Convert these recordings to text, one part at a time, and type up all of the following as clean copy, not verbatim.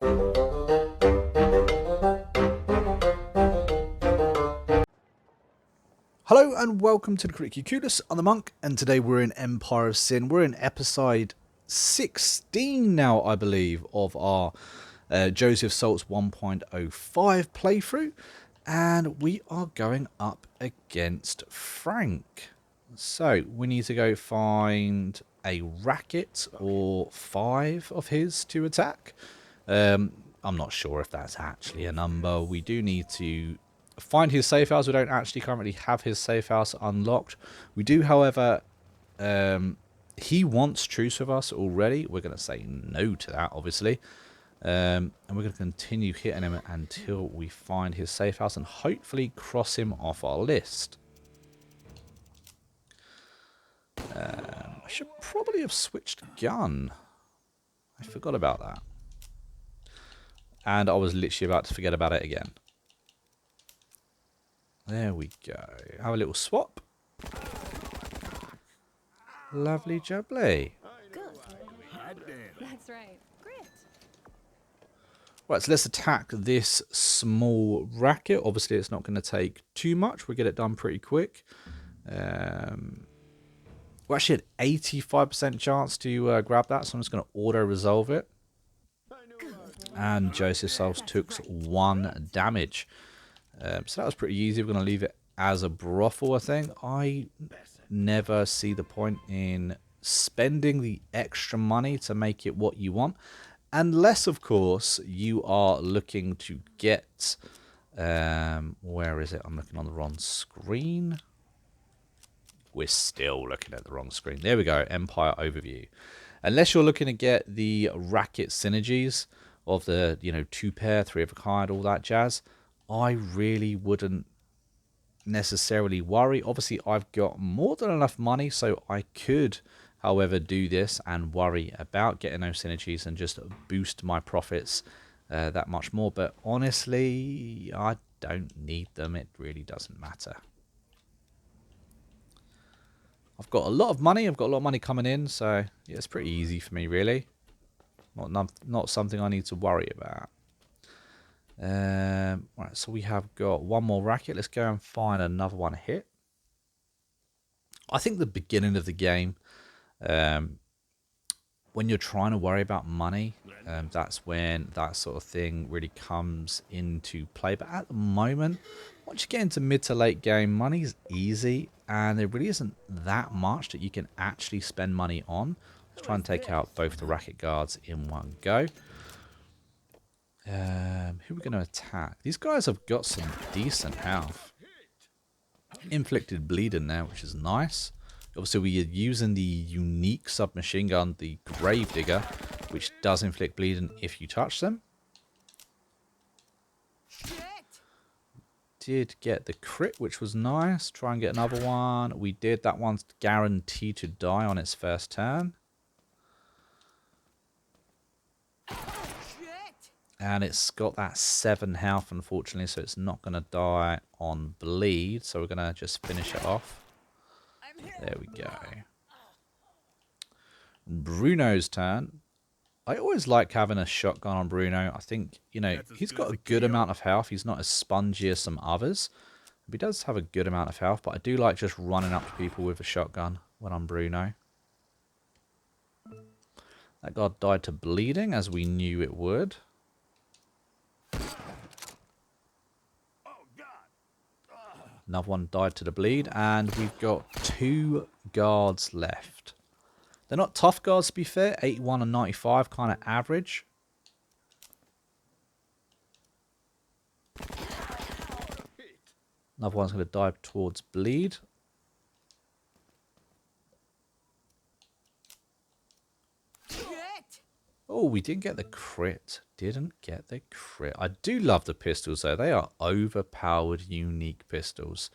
Hello and welcome to the Critically Clueless. I'm the Monk, and today we're in Empire of Sin. We're in episode 16 now, I believe, of our Joseph Saltis 1.05 playthrough, and we are going up against Frank. So we need to go find a racket or 5 of his to attack. I'm not sure if that's actually a number. We do need to find his safe house. We don't actually currently have his safe house unlocked. We do, however, he wants truce with us already. We're going to say no to that, obviously. And we're going to continue hitting him until we find his safe house and hopefully cross him off our list. I should probably have switched gun. I forgot about that. And I was literally about to forget about it again. There we go. Have a little swap. Lovely jubbly. Good. That's right. Great. Right, so let's attack this small racket. Obviously, it's not going to take too much. We'll get it done pretty quick. We actually had 85% chance to grab that, so I'm just going to auto-resolve it. And Joseph Saltis took 1 damage. So that was pretty easy. We're going to leave it as a brothel, I think. I never see the point in spending the extra money to make it what you want. Unless, of course, you are looking to get... where is it? I'm looking on the wrong screen. We're still looking at the wrong screen. There we go. Empire Overview. Unless you're looking to get the racket synergies of the, 2 pair, 3 of a kind, all that jazz, I really wouldn't necessarily worry. Obviously, I've got more than enough money, so I could, however, do this and worry about getting those synergies and just boost my profits that much more. But honestly, I don't need them. It really doesn't matter. I've got a lot of money. I've got a lot of money coming in, so yeah, it's pretty easy for me, really. Not something I need to worry about. Right, so we have got 1 more racket. Let's go and find another one hit. I think the beginning of the game, when you're trying to worry about money, that's when that sort of thing really comes into play. But at the moment, once you get into mid to late game, money's easy, and there really isn't that much that you can actually spend money on. Let's try and take out both the racket guards in one go. Who are we going to attack? These guys have got some decent health. Inflicted bleeding now, which is nice. Obviously, we are using the unique submachine gun, the Gravedigger, which does inflict bleeding if you touch them. Did get the crit, which was nice. Try and get another one. We did. That one's guaranteed to die on its first turn. And it's got that 7 health, unfortunately, so it's not going to die on bleed. So we're going to just finish it off. There we go. Bruno's turn. I always like having a shotgun on Bruno. I think, he's got a good amount of health. He's not as spongy as some others. He does have a good amount of health, but I do like just running up to people with a shotgun when I'm Bruno. That guy died to bleeding, as we knew it would. Another one died to the bleed, and we've got 2 guards left. They're not tough guards, to be fair. 81 and 95, kind of average. Another one's going to dive towards bleed. Oh, we didn't get the crit. Didn't get the crit. I do love the pistols, though. They are overpowered, unique pistols.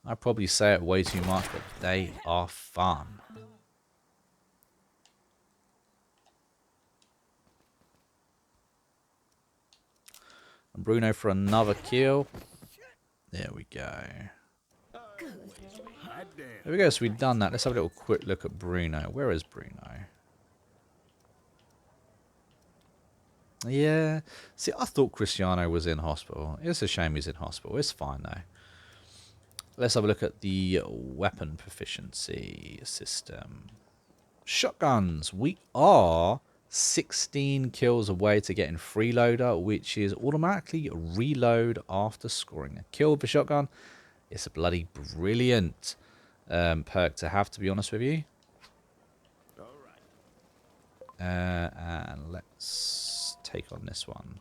I probably say it way too much, but they are fun. And Bruno for another kill. There we go. There we go, so we've done that. Let's have a little quick look at Bruno. Where is Bruno? Yeah. See, I thought Cristiano was in hospital. It's a shame he's in hospital. It's fine, though. Let's have a look at the weapon proficiency system. Shotguns. We are 16 kills away to getting freeloader, which is automatically reload after scoring a kill with a shotgun. It's a bloody brilliant perk to have, to be honest with you. And let's take on this one.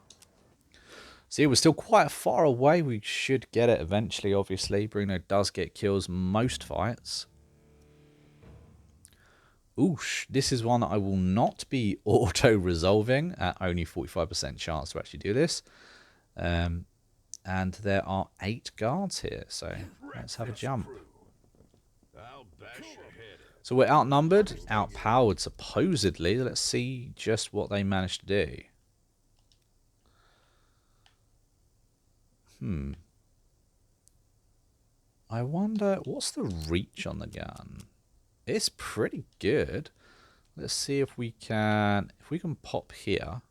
See, we're still quite far away. We should get it eventually, obviously. Bruno does get kills most fights. Oosh, this is one that I will not be auto-resolving at only 45% chance to actually do this. And there are 8 guards here, so let's have a jump. So we're outnumbered, outpowered supposedly. Let's see just what they managed to do. I wonder, what's the reach on the gun? It's pretty good. Let's see if we can pop here.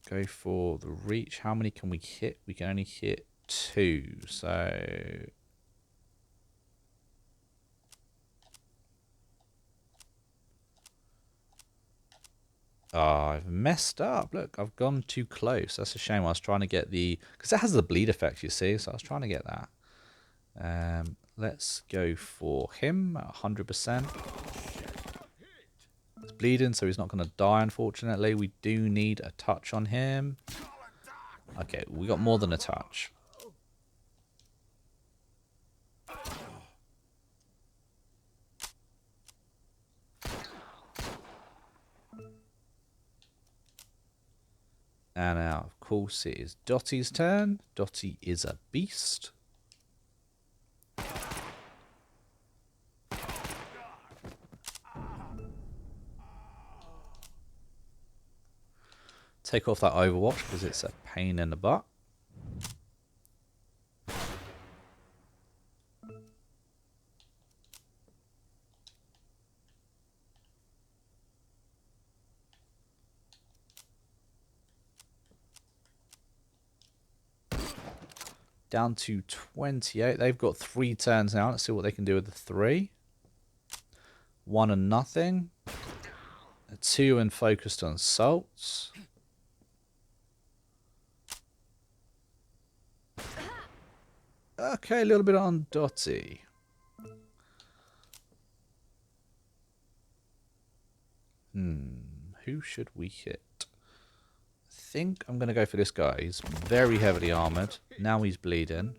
Go for the reach. How many can we hit? We can only hit 2. So I've messed up. Look, I've gone too close. That's a shame. I was trying to get the... Because it has the bleed effect, you see. So I was trying to get that. Let's go for him at 100%. He's bleeding, so he's not going to die, unfortunately. We do need a touch on him. Okay, we got more than a touch. And now, of course, it is Dottie's turn. Dottie is a beast. Take off that Overwatch because it's a pain in the butt. Down to 28. They've got 3 turns now. Let's see what they can do with the 3. 1 and nothing. A 2 and focused on salts. Okay, a little bit on Dottie. Who should we hit? I think I'm going to go for this guy. He's very heavily armored. Now he's bleeding.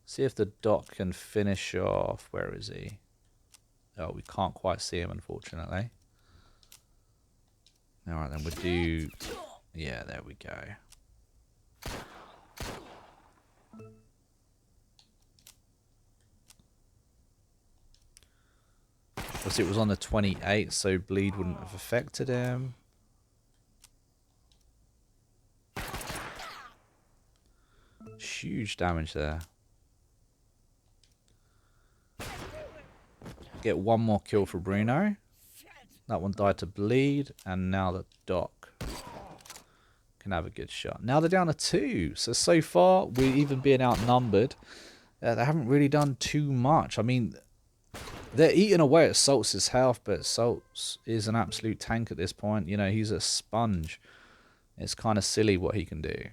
See if the dot can finish off. Where is he? Oh, we can't quite see him, unfortunately. Alright, then we'll do... Yeah, there we go. Obviously, it was on the 28, so bleed wouldn't have affected him. Huge damage there. Get one more kill for Bruno. That one died to bleed, and now the Doc can have a good shot. Now they're down to 2. So far, we're even being outnumbered. They haven't really done too much. I mean, they're eating away at Salts' health, but Salts is an absolute tank at this point. You know, he's a sponge. It's kind of silly what he can do.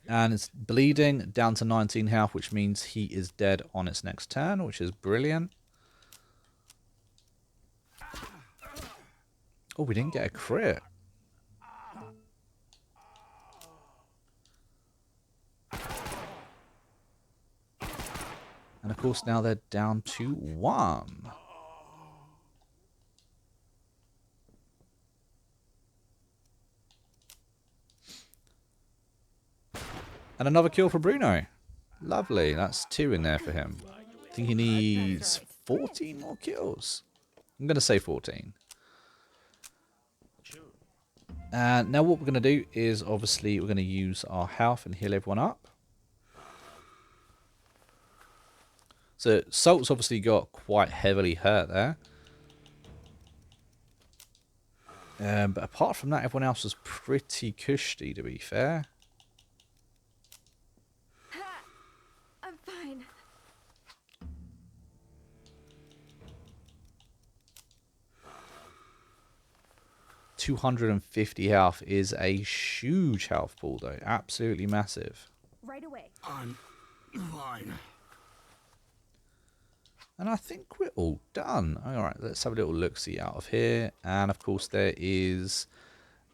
And it's bleeding down to 19 health, which means he is dead on its next turn, which is brilliant. Oh, we didn't get a crit. And of course, now they're down to 1. And another kill for Bruno. Lovely. That's 2 in there for him. I think he needs 14 more kills. I'm going to say 14. And now what we're going to do is, obviously, we're going to use our health and heal everyone up. So Salt's obviously got quite heavily hurt there. But apart from that, everyone else was pretty cushy, to be fair. Ha! I'm fine. 250 health is a huge health pool, though. Absolutely massive. Right away. I'm fine. And I think we're all done. Alright, let's have a little look-see out of here. And, of course, there is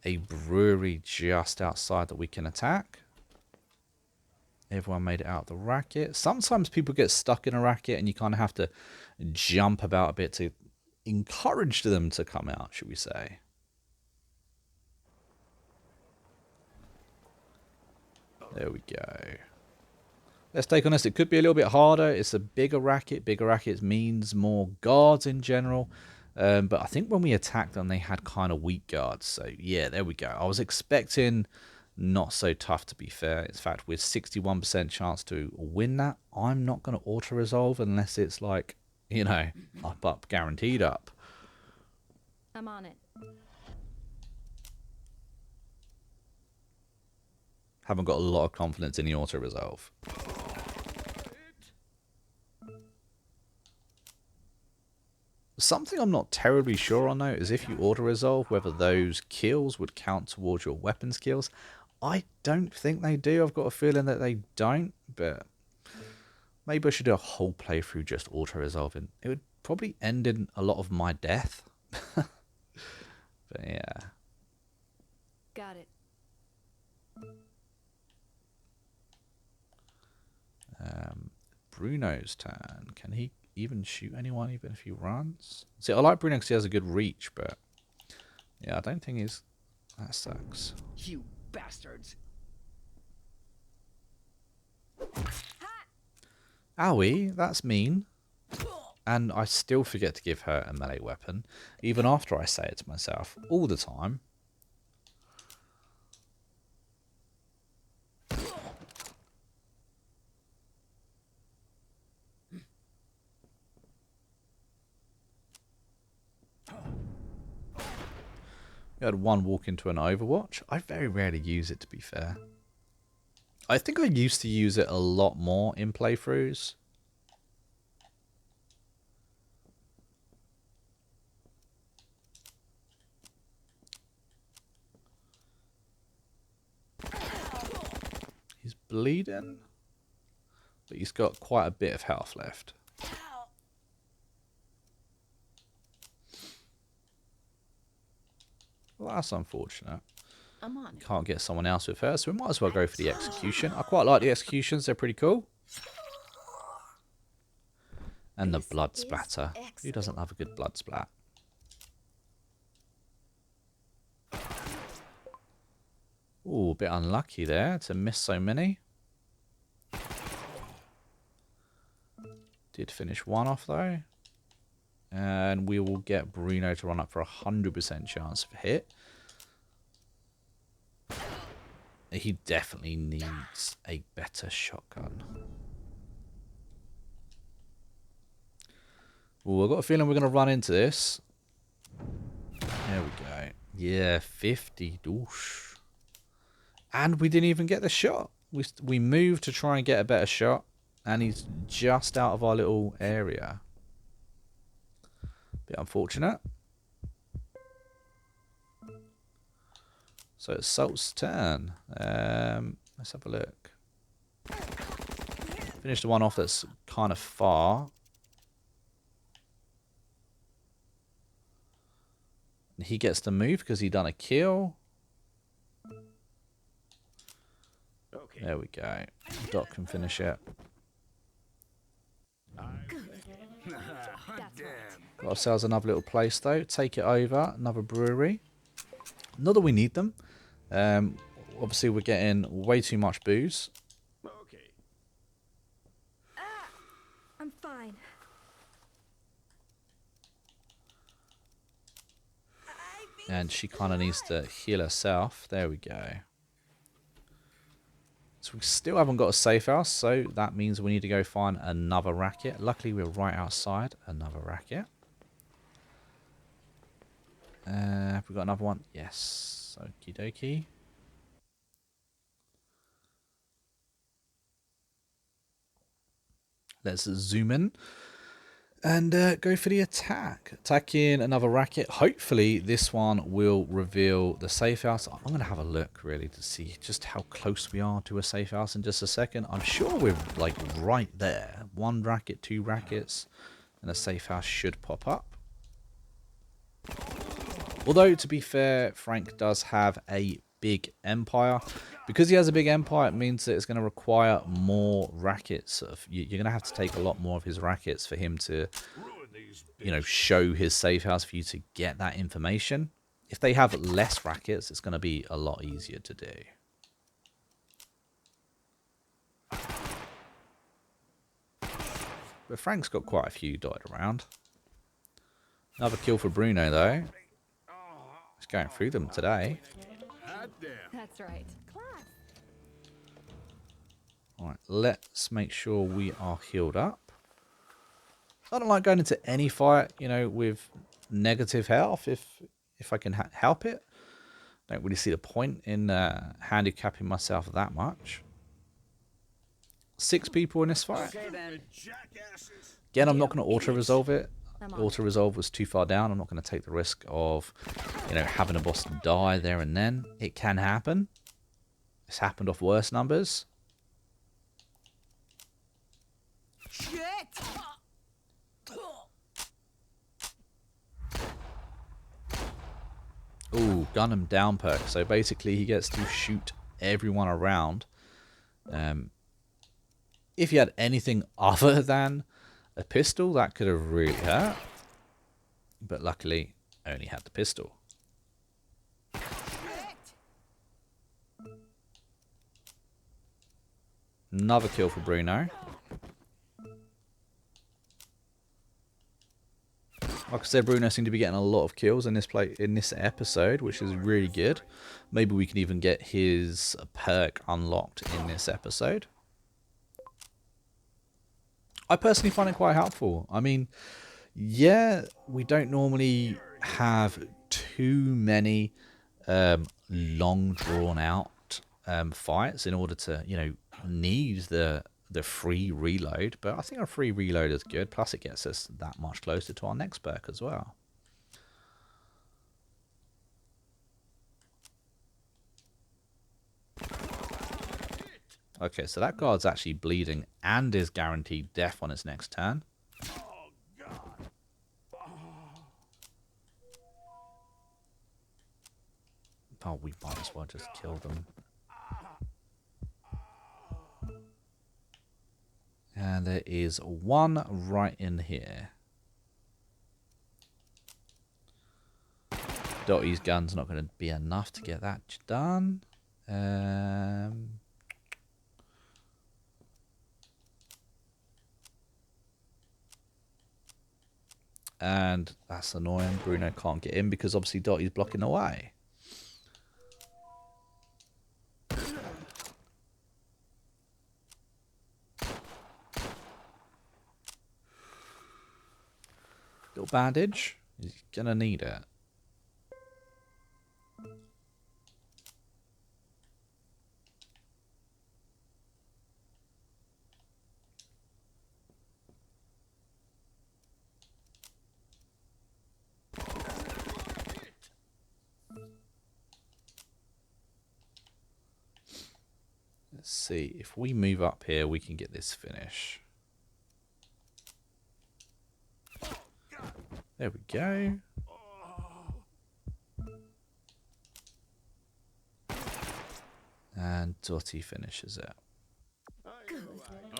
a brewery just outside that we can attack. Everyone made it out of the racket. Sometimes people get stuck in a racket and you kind of have to jump about a bit to encourage them to come out, should we say. There we go. Let's take on this. It could be a little bit harder. It's a bigger racket. Bigger rackets means more guards in general. But I think when we attacked them, they had kind of weak guards. So, yeah, there we go. I was expecting not so tough, to be fair. In fact, with 61% chance to win that, I'm not going to auto-resolve unless it's like, you know, up, guaranteed up. I'm on it. Haven't got a lot of confidence in the auto-resolve. Something I'm not terribly sure on, though, is if you auto-resolve, whether those kills would count towards your weapon skills. I don't think they do. I've got a feeling that they don't, but maybe I should do a whole playthrough just auto-resolving. It would probably end in a lot of my death. But yeah. Got it. Bruno's turn. Can he even shoot anyone even if he runs? See, I like Bruno because he has a good reach, but yeah, I don't think he's... That sucks. You bastards. Owie, that's mean. And I still forget to give her a melee weapon, even after I say it to myself all the time. We had one walk into an Overwatch. I very rarely use it, to be fair. I think I used to use it a lot more in playthroughs. He's bleeding, but he's got quite a bit of health left. Well, that's unfortunate. I'm on it. Can't get someone else with her, so we might as well go for the execution. I quite like the executions, they're pretty cool. And the blood splatter. Who doesn't love a good blood splat? Ooh, a bit unlucky there to miss so many. Did finish one off though. And we will get Bruno to run up for 100% chance of hit. He definitely needs a better shotgun. Ooh, I've got a feeling we're going to run into this. There we go. Yeah, 50. Oosh. And we didn't even get the shot. We moved to try and get a better shot. And he's just out of our little area. Bit unfortunate. So it's Salt's turn. Let's have a look. Finish the one off that's kind of far. And he gets to move because he done a kill. Okay. There we go. Doc can finish it. Got ourselves another little place though. Take it over. Another brewery. Not that we need them. Obviously we're getting way too much booze. Okay. I'm fine. And she kind of needs to heal herself. There we go. So So we still haven't got a safe house, so that means we need to go find another racket. Luckily, we're right outside another racket. Have we got another one? Yes. Okie dokie. Let's zoom in and go for the attack. Attacking another racket. Hopefully this one will reveal the safe house. I'm going to have a look really to see just how close we are to a safe house in just a second. I'm sure we're like right there. One racket, two rackets, and a safe house should pop up. Although, to be fair, Frank does have a big empire. Because he has a big empire, it means that it's going to require more rackets. You're going to have to take a lot more of his rackets for him to, you know, show his safe house for you to get that information. If they have less rackets, it's going to be a lot easier to do. But Frank's got quite a few dotted around. Another kill for Bruno, though. He's going through them today. That's right. Alright, let's make sure we are healed up. I don't like going into any fight, you know, with negative health if I can help it. Don't really see the point in handicapping myself that much. 6 people in this fight. Again, I'm not going to auto-resolve it. Auto-resolve was too far down. I'm not going to take the risk of, you know, having a boss die there and then. It can happen. It's happened off worse numbers. Shit! Ooh, gun him down perk. So basically he gets to shoot everyone around. If he had anything other than a pistol, that could have really hurt. But luckily, only had the pistol. Another kill for Bruno. Like I said, Bruno seemed to be getting a lot of kills in this episode, which is really good. Maybe we can even get his perk unlocked in this episode. I personally find it quite helpful. I mean, yeah, we don't normally have too many long drawn out fights in order to, you know, need the free reload, but I think our free reload is good, plus it gets us that much closer to our next perk as well. Okay, so that guard's actually bleeding and is guaranteed death on his next turn. Oh, we might as well just kill them. And there is one right in here. Dotty's gun's not going to be enough to get that done. And that's annoying. Bruno can't get in because obviously Dotty's blocking the way. Little bandage. He's gonna need it. Let's see. If we move up here, we can get this finish. There we go. And Dotty finishes it.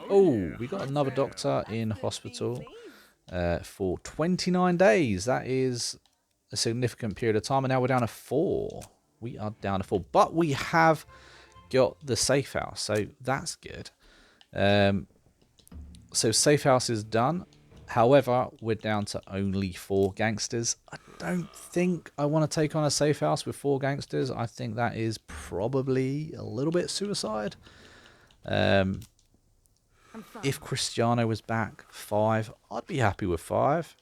Oh, we got another doctor in hospital for 29 days. That is a significant period of time. And now we're down to 4. We are down to 4. But we have got the safe house. So that's good. So safe house is done. However, we're down to only 4 gangsters. I don't think I want to take on a safe house with 4 gangsters. I think that is probably a little bit suicide. I'm fine. If Cristiano was back, 5. I'd be happy with 5.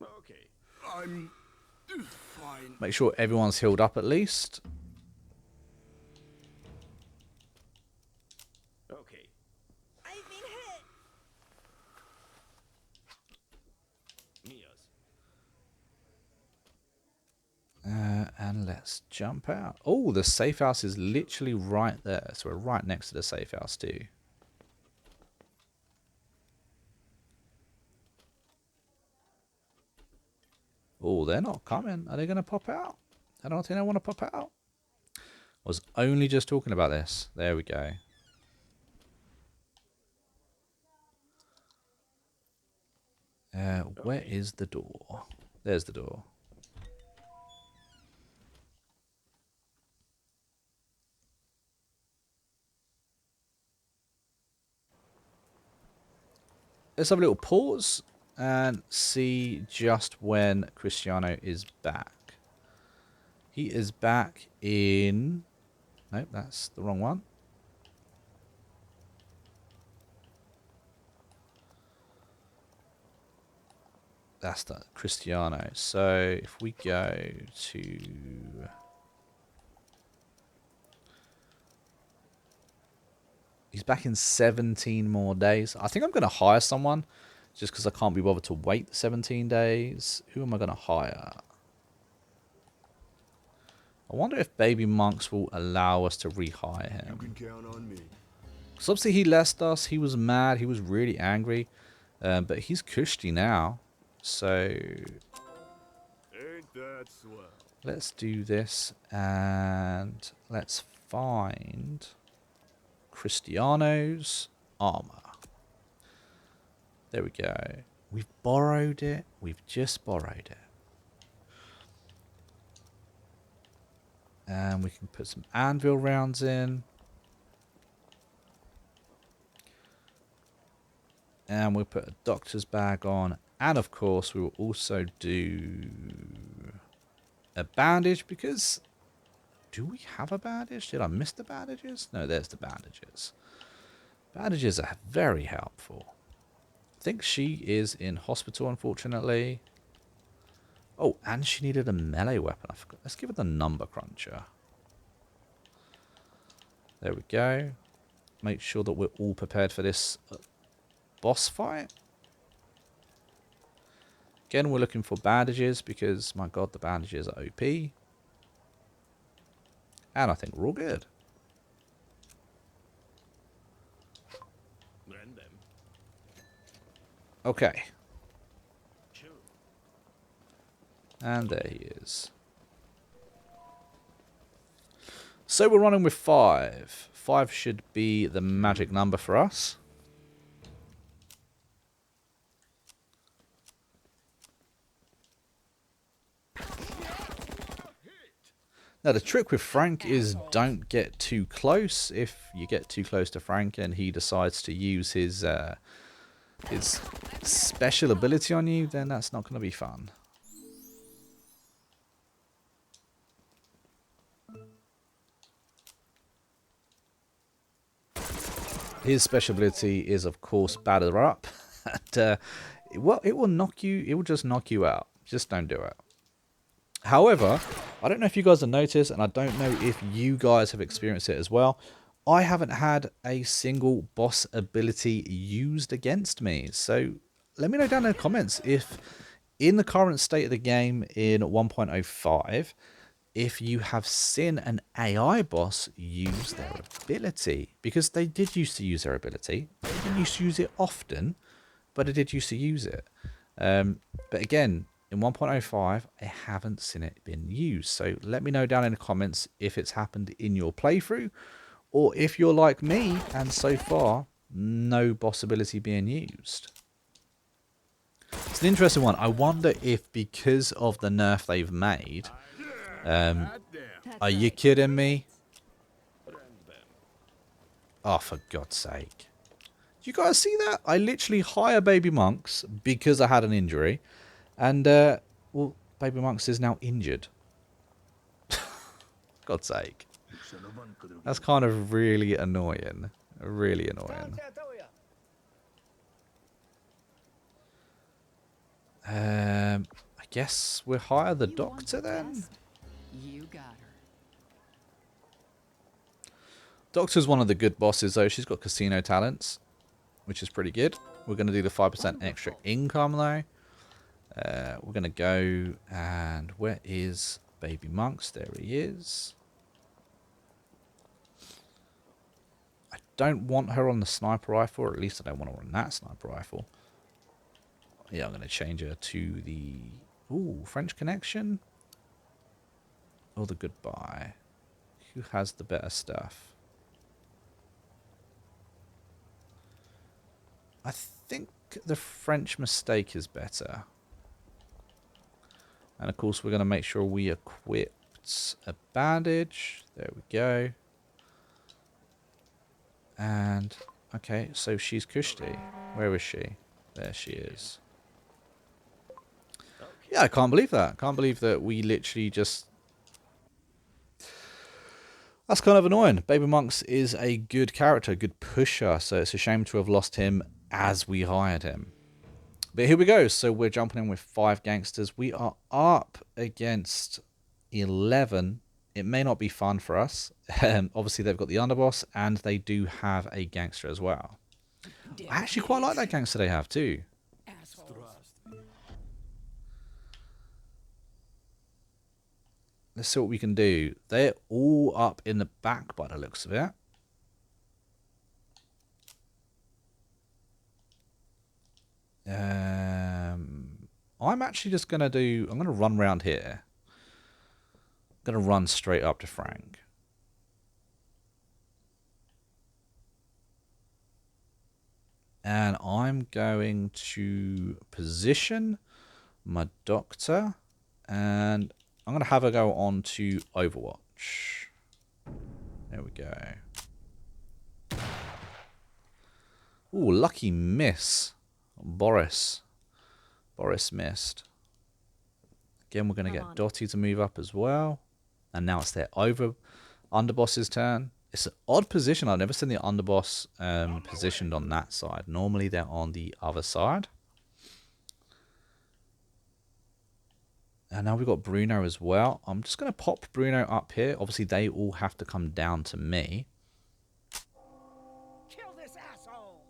Okay. I'm fine. Make sure everyone's healed up at least. Okay. I've been hit. Mia's. And let's jump out. Oh, the safe house is literally right there. So we're right next to the safe house too. Oh, they're not coming. Are they going to pop out? I don't think they want to pop out. I was only just talking about this. There we go. Where is the door? There's the door. Let's have a little pause and see just when Cristiano is back. He is back in... Nope, that's the wrong one. That's the Cristiano. So if we go to... He's back in 17 more days. I think I'm going to hire someone just because I can't be bothered to wait 17 days. Who am I going to hire? I wonder if Baby Monks will allow us to rehire him. You can count on me. Because obviously he left us. He was mad. He was really angry. But he's cushy now. So Ain't that swell? let's do this. And let's find Cristiano's armor. There we go. We've borrowed it. We've just borrowed it. And we can put some anvil rounds in. And we'll put a doctor's bag on. And of course, we will also do a bandage because... Do we have a bandage? Did I miss the bandages? No, there's the bandages. Bandages are very helpful. I think she is in hospital, unfortunately. Oh, and she needed a melee weapon. I forgot. Let's give her the number cruncher. There we go. Make sure that we're all prepared for this boss fight. Again, we're looking for bandages because, my god, the bandages are OP. And I think we're all good. Rend them. Okay. Sure. And there he is. So we're running with 5. 5 should be the magic number for us. Now the trick with Frank is don't get too close. If you get too close to Frank and he decides to use his special ability on you, then that's not going to be fun. His special ability is, of course, batter up. And, well, it will knock you. It will just knock you out. Just don't do it. However, I don't know if you guys have noticed, and I don't know if you guys have experienced it as well. I haven't had a single boss ability used against me. So let me know down in the comments if, in the current state of the game in 1.05, if you have seen an AI boss use their ability. Because they did used to use their ability. They didn't used to use it often, but they did used to use it. But again, in 1.05, I haven't seen it been used. So let me know down in the comments if it's happened in your playthrough, or if you're like me and so far no boss ability being used. It's an interesting one. I wonder if because of the nerf they've made, are you kidding me? Oh, for God's sake. Do you guys see that? I literally hire Baby Monks because I had an injury. And, well, Baby Monks is now injured. God's sake. That's kind of really annoying. Really annoying. I guess we'll hire the You want doctor the then? best? You got her. Doctor's one of the good bosses though. She's got casino talents, which is pretty good. We're going to do the 5% extra income though. We're going to go and where is Baby Monks? There he is. I don't want her on the sniper rifle, or at least I don't want her on that sniper rifle. Yeah, I'm going to change her to the French Connection or the Goodbye. Who has the better stuff? I think the French Mistake is better. And of course, we're going to make sure we equipped a bandage. There we go. And, okay, so she's Kushti. Where is she? There she is. Yeah, I can't believe that. Can't believe that we literally just... That's kind of annoying. Baby Monks is a good character, a good pusher, so it's a shame to have lost him as we hired him. But here we go. So we're jumping in with 5 gangsters. We are up against 11. It may not be fun for us. Obviously, they've got the underboss, and they do have a gangster as well. I actually quite like that gangster they have too. Let's see what we can do. They're all up in the back by the looks of it. I'm actually just going to do... I'm going to run around here. I'm going to run straight up to Frank. And I'm going to position my doctor. And I'm going to have her go on to Overwatch. There we go. Ooh, lucky miss. Boris. Boris missed. Again, we're going to get Dottie to move up as well. And now it's their underboss's turn. It's an odd position. I've never seen the underboss positioned on that side. Normally they're on the other side. And now we've got Bruno as well. I'm just going to pop Bruno up here. Obviously, they all have to come down to me. Kill this asshole.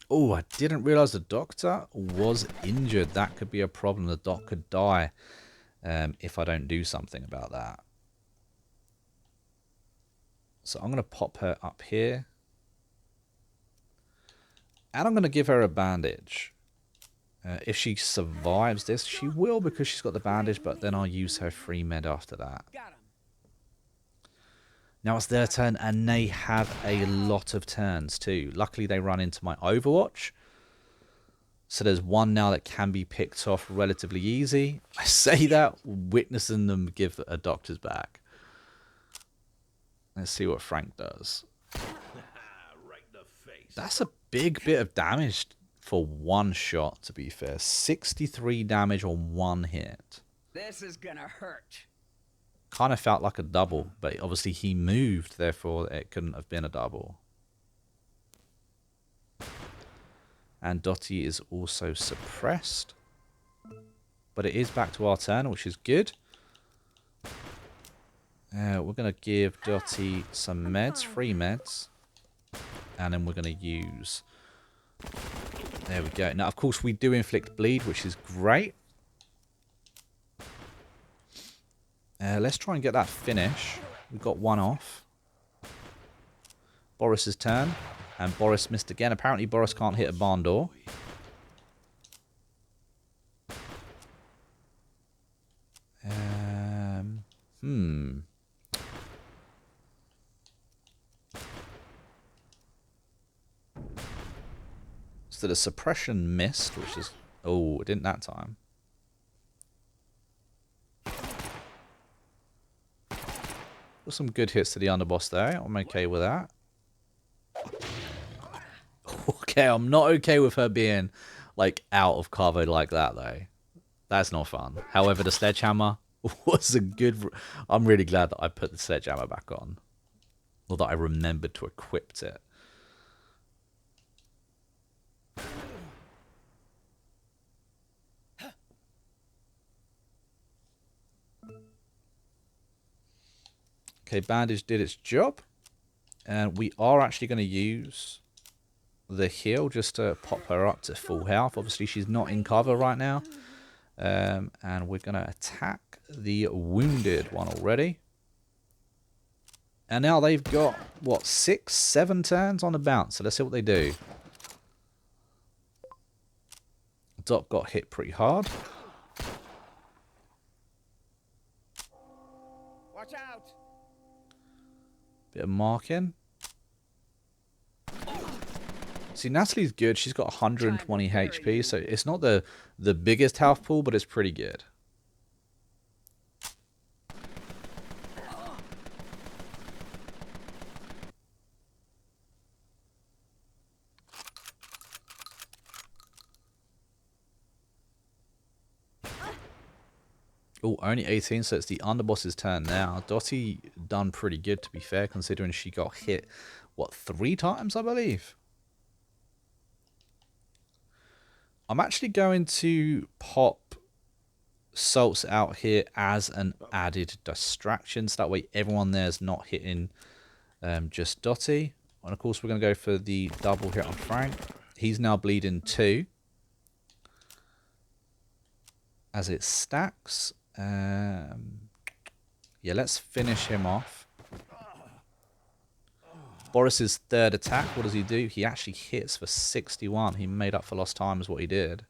Oh, I didn't realize the doctor was injured. That could be a problem. The doc could die if I don't do something about that. So I'm going to pop her up here. And I'm going to give her a bandage. If she survives this, she will because she's got the bandage, but then I'll use her free med after that. Now it's their turn, and they have a lot of turns too. Luckily, they run into my Overwatch. So there's one now that can be picked off relatively easy. I say that, witnessing them give a doctor's back. Let's see what Frank does. Right in the face. That's a big bit of damage for one shot, to be fair. 63 damage on one hit. This is gonna hurt. Kind of felt like a double, but obviously he moved, therefore it couldn't have been a double. And Dottie is also suppressed. But it is back to our turn, which is good. We're going to give Dottie some meds, free meds. And then we're going to use... There we go. Now, of course, we do inflict bleed, which is great. Let's try and get that finish. We got one off. Boris's turn. And Boris missed again. Apparently, Boris can't hit a barn door. So the suppression missed, which is... Oh, it didn't that time. Got some good hits to the underboss there. I'm okay with that. Okay, I'm not okay with her being, like, out of cover like that, though. That's not fun. However, the sledgehammer... was a good... I'm really glad that I put the sledgehammer back on. Or that I remembered to equip it. Okay, bandage did its job. And we are actually going to use the heal just to pop her up to full health. Obviously, she's not in cover right now. And we're going to attack the wounded one already. And now they've got, what, 6, 7 turns on the bounce. So let's see what they do. Doc got hit pretty hard. Watch out! Bit of marking. See, Natalie's good. She's got 120 HP, so it's not the biggest health pool, but it's pretty good. Oh, only 18, so it's the underboss's turn now. Dottie done pretty good, to be fair, considering she got hit, what, 3 times, I believe? I'm actually going to pop Salts out here as an added distraction, so that way everyone there's not hitting just Dottie. And of course, we're going to go for the double hit on Frank. He's now bleeding 2. As it stacks. Yeah, let's finish him off. Boris's third attack, what does he do? He actually hits for 61. He made up for lost time is what he did.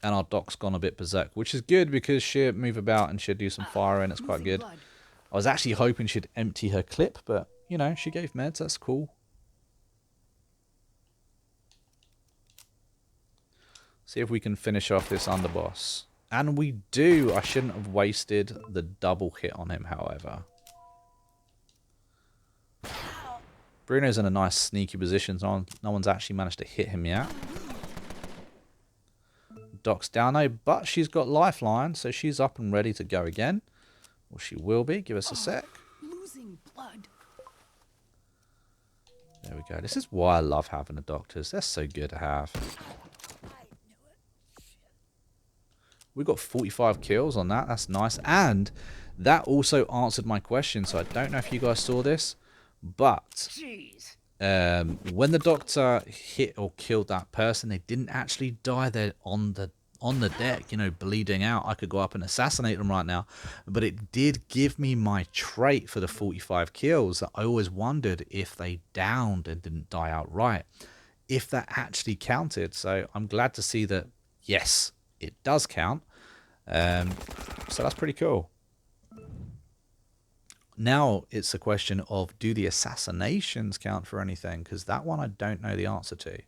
And our Doc's gone a bit berserk, which is good because she'll move about and she'll do some firing. It's quite good. I was actually hoping she'd empty her clip, but, you know, she gave meds. That's cool. See if we can finish off this underboss. And we do. I shouldn't have wasted the double hit on him, however. Bruno's in a nice sneaky position. No one's actually managed to hit him yet. Doc's down though, but she's got lifeline, so she's up and ready to go again. Or she will be. Give us a sec. Losing blood. There we go. This is why I love having the doctors. They're so good to have. We got 45 kills on that. That's nice. And that also answered my question. So I don't know if you guys saw this, but Jeez. when the doctor hit or killed that person, they didn't actually die there on the deck, you know, bleeding out. I could go up and assassinate them right now, but it did give me my trait for the 45 kills. I always wondered if they downed and didn't die outright, if that actually counted. So I'm glad to see that, yes, it does count. So that's pretty cool. Now it's a question of, do the assassinations count for anything? Because that one I don't know the answer to.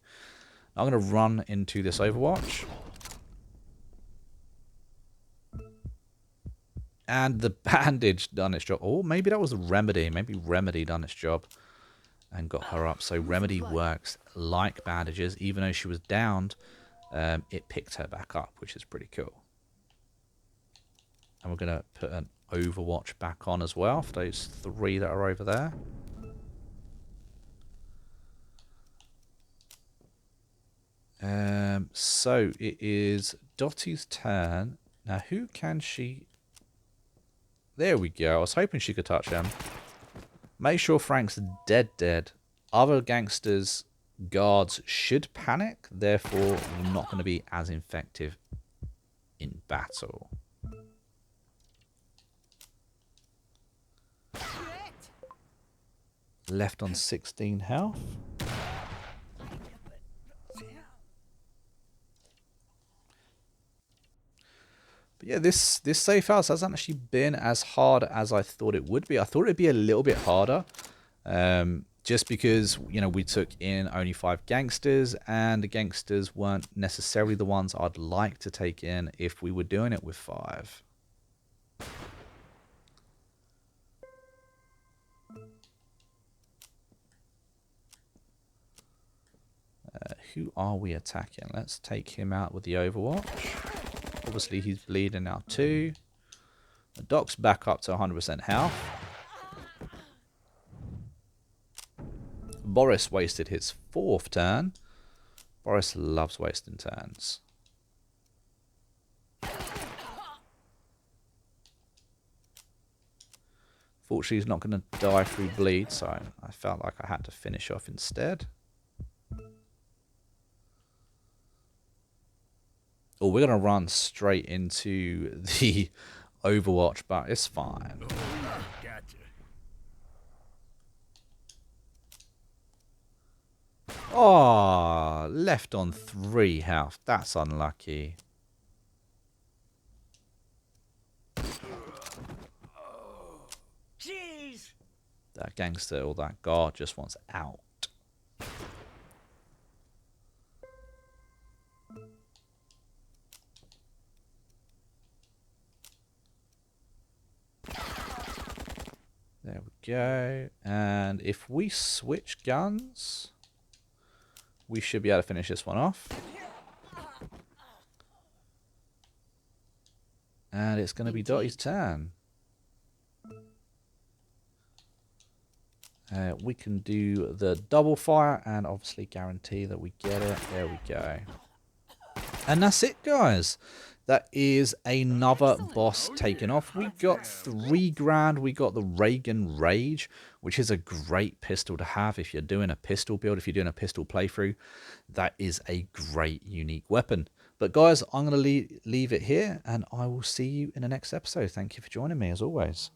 I'm going to run into this Overwatch. And the bandage done its job. Oh, maybe that was a Remedy. Maybe Remedy done its job and got her up. So Remedy works like bandages. Even though she was downed, it picked her back up, which is pretty cool. And we're going to put an Overwatch back on as well for those 3 that are over there. So it is Dottie's turn. Now, who can she... There we go. I was hoping she could touch him. Make sure Frank's dead. Other gangsters' guards should panic. Therefore, not going to be as effective in battle. Left on 16 health. But yeah, this safe house hasn't actually been as hard as I thought it would be. I thought it'd be a little bit harder. Just because, you know, we took in only 5 gangsters, and the gangsters weren't necessarily the ones I'd like to take in if we were doing it with 5. Who are we attacking? Let's take him out with the Overwatch. Obviously, he's bleeding now too. The Doc's back up to 100% health. Boris wasted his 4th turn. Boris loves wasting turns. Fortunately, he's not going to die through bleed, so I felt like I had to finish off instead. Oh, we're going to run straight into the Overwatch, but it's fine. Gotcha. Oh, left on 3 health. That's unlucky. Jeez! That gangster or that guard just wants out. There we go. And if we switch guns, we should be able to finish this one off. And it's going to be Dotty's turn. We can do the double fire and obviously guarantee that we get it. There we go. And that's it, guys. That is another boss taken off. We got 3 grand. We got the Reagan Rage, which is a great pistol to have if you're doing a pistol build, if you're doing a pistol playthrough. That is a great, unique weapon. But guys, I'm going to leave it here, and I will see you in the next episode. Thank you for joining me, as always.